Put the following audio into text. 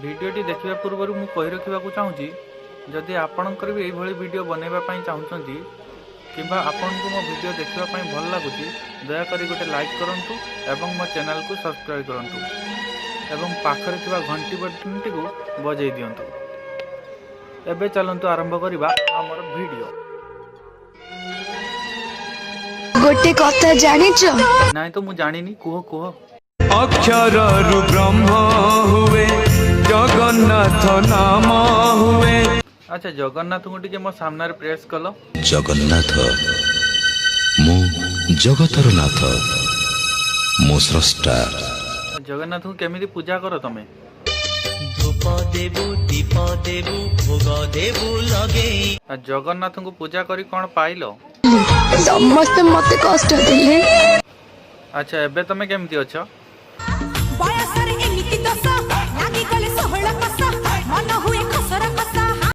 भिडियोटी देखा पूर्व मुझे कही रखा चाहूँगी जदि आपणकर भी यही वीडियो बनवाई चाहूँगी कि आपन को मो वीडियो देखापी भल लगुच दयाकोरी गोटे लाइक करूँ एवं मो चैनल को सब्सक्राइब करूँ एवं पाखरे थिबा घंटी बटनटी को बजाई दियंतु। एबे चलंतु आरंभ करिबा हमर वीडियो। गोटे कथा जानिच नाइ तो मु जानिनी कुह कुह। अक्षर रु ब्रह्म हुए जगन्नाथ नाम हुए। अच्छा जगन्नाथ को टिके मो सामने प्रेस कलो। जगन्नाथ मु जगतर नाथ मु स्रष्टा। जगन्नाथ को केमिति पूजा करो तमे? धूप देबु दीप देबु भोग देबु लगे। जगन्नाथ को पूजा करी कौन पाइलो? समस्त मते कष्ट दिले। अच्छा एबे तमे केमिति अछ? बयसर एमिति दस